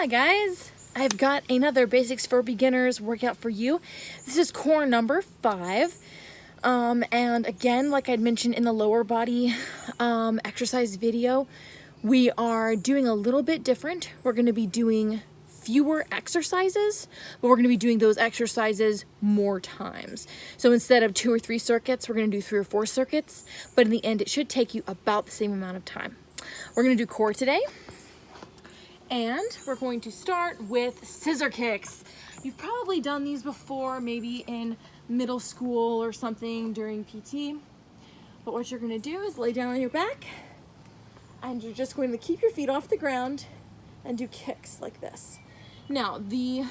Hi guys, I've got another Basics for Beginners workout for you. This is core number 5. And again, like I'd mentioned in the lower body exercise video, we are doing a little bit different. We're going to be doing fewer exercises, but we're going to be doing those exercises more times. So instead of 2 or 3 circuits, we're going to do 3 or 4 circuits, but in the end, it should take you about the same amount of time. We're going to do core today. And we're going to start with scissor kicks. You've probably done these before, maybe in middle school or something during PT. But what you're going to do is lay down on your back, and you're just going to keep your feet off the ground and do kicks like this. Now, the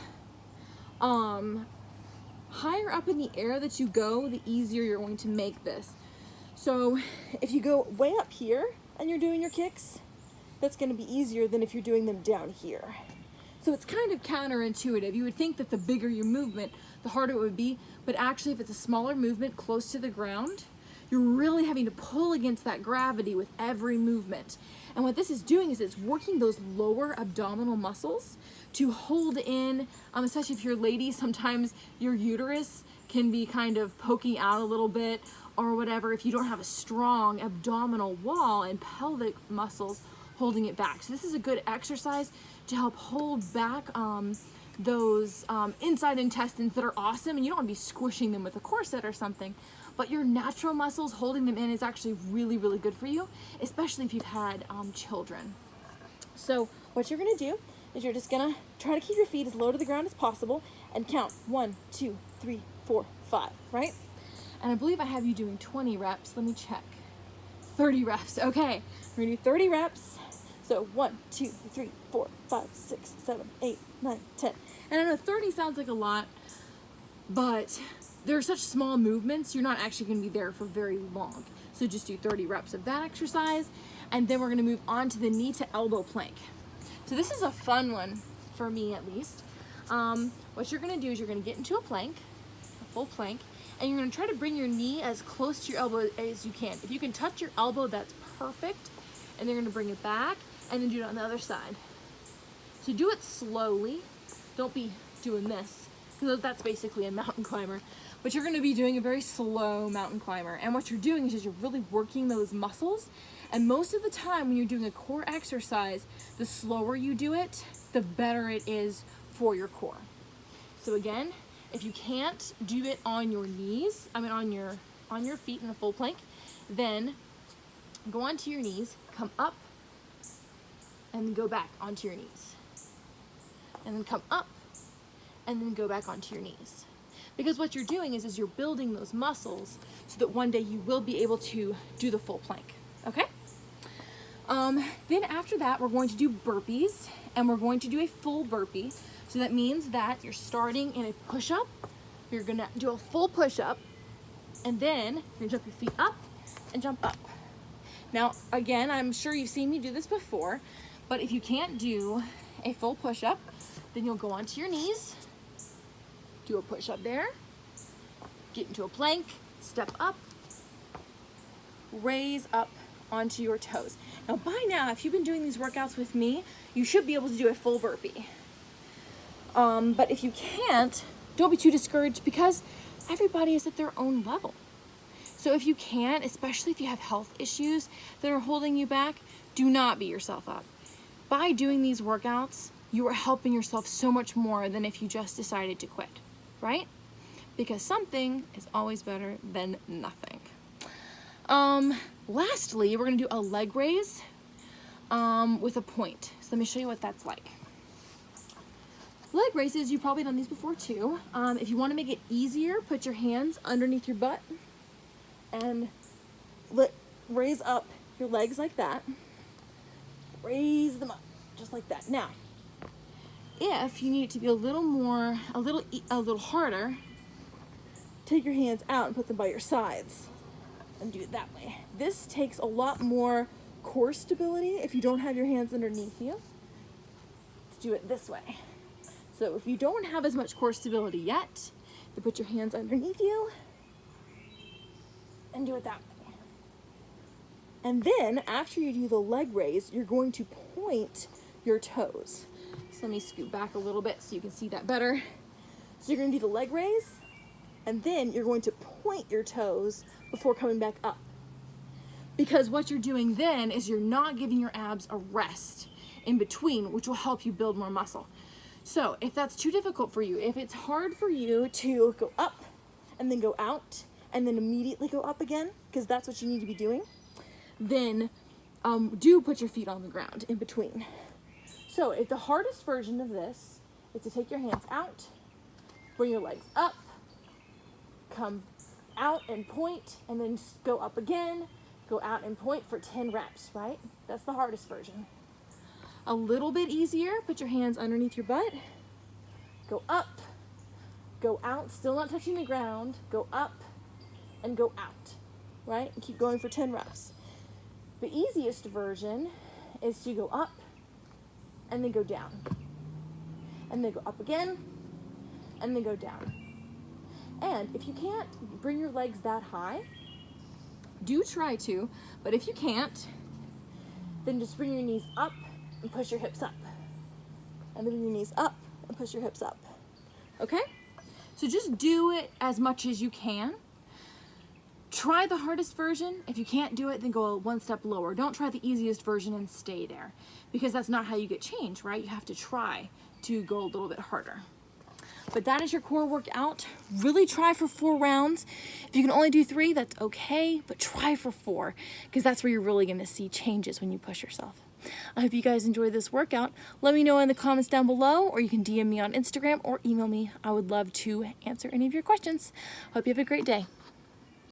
higher up in the air that you go, the easier you're going to make this. So if you go way up here and you're doing your kicks, that's going to be easier than if you're doing them down here. So it's kind of counterintuitive. You would think that the bigger your movement, the harder it would be, but actually if it's a smaller movement close to the ground, you're really having to pull against that gravity with every movement. And what this is doing is it's working those lower abdominal muscles to hold in, especially if you're a lady, sometimes your uterus can be kind of poking out a little bit or whatever if you don't have a strong abdominal wall and pelvic muscles holding it back. So this is a good exercise to help hold back those inside intestines that are awesome, and you don't want to be squishing them with a corset or something, but your natural muscles holding them in is actually really, really good for you, especially if you've had children. So what you're going to do is you're just going to try to keep your feet as low to the ground as possible and count 1, 2, 3, 4, 5, right? And I believe I have you doing 20 reps. Let me check. 30 reps. Okay, we're going to do 30 reps. So 1, 2, 3, 4, 5, 6, 7, 8, 9, 10. And I know 30 sounds like a lot, but they're such small movements, you're not actually going to be there for very long. So just do 30 reps of that exercise, and then we're going to move on to the knee to elbow plank. So this is a fun one, for me at least. What you're going to do is you're going to get into a plank, a full plank, and you're going to try to bring your knee as close to your elbow as you can. If you can touch your elbow, that's perfect. And they're going to bring it back, and then do it on the other side. So do it slowly. Don't be doing this, because that's basically a mountain climber. But you're going to be doing a very slow mountain climber. And what you're doing is you're really working those muscles. And most of the time when you're doing a core exercise, the slower you do it, the better it is for your core. So again, if you can't do it on your knees, on your feet in a full plank, then go onto your knees, come up, and then go back onto your knees. And then come up, and then go back onto your knees. Because what you're doing is you're building those muscles so that one day you will be able to do the full plank, okay? Then after that, we're going to do burpees, and we're going to do a full burpee. So that means that you're starting in a push-up, you're gonna do a full push-up, and then you're gonna jump your feet up and jump up. Now, again, I'm sure you've seen me do this before, but if you can't do a full push-up, then you'll go onto your knees, do a push-up there, get into a plank, step up, raise up onto your toes. Now, by now, if you've been doing these workouts with me, you should be able to do a full burpee. But if you can't, don't be too discouraged, because everybody is at their own level. So if you can't, especially if you have health issues that are holding you back, do not beat yourself up. By doing these workouts, you are helping yourself so much more than if you just decided to quit, right? Because something is always better than nothing. Lastly, we're gonna do a leg raise with a point. So let me show you what that's like. Leg raises, you've probably done these before too. If you wanna make it easier, put your hands underneath your butt and raise up your legs like that. Raise them up, just like that. Now, if you need it to be a little harder, take your hands out and put them by your sides and do it that way. This takes a lot more core stability if you don't have your hands underneath you. Let's do it this way. So if you don't have as much core stability yet, you put your hands underneath you and do it that way. And then after you do the leg raise, you're going to point your toes. Let me scoot back a little bit so you can see that better. So you're gonna do the leg raise, and then you're going to point your toes before coming back up. Because what you're doing then is you're not giving your abs a rest in between, which will help you build more muscle. So if that's too difficult for you, if it's hard for you to go up and then go out and then immediately go up again, because that's what you need to be doing, then do put your feet on the ground in between. So if the hardest version of this is to take your hands out, bring your legs up, come out and point, and then go up again, go out and point for 10 reps, right? That's the hardest version. A little bit easier, put your hands underneath your butt, go up, go out, still not touching the ground, go up and go out, right? And keep going for 10 reps. The easiest version is to go up and then go down, and then go up again and then go down. And if you can't bring your legs that high, do try to, but if you can't, then just bring your knees up and push your hips up. And then bring your knees up and push your hips up. Okay? So just do it as much as you can. Try the hardest version. If you can't do it, then go one step lower. Don't try the easiest version and stay there, because that's not how you get change, right? You have to try to go a little bit harder. But that is your core workout. Really try for 4 rounds. If you can only do 3, that's okay, but try for 4, because that's where you're really gonna see changes when you push yourself. I hope you guys enjoyed this workout. Let me know in the comments down below, or you can DM me on Instagram or email me. I would love to answer any of your questions. Hope you have a great day.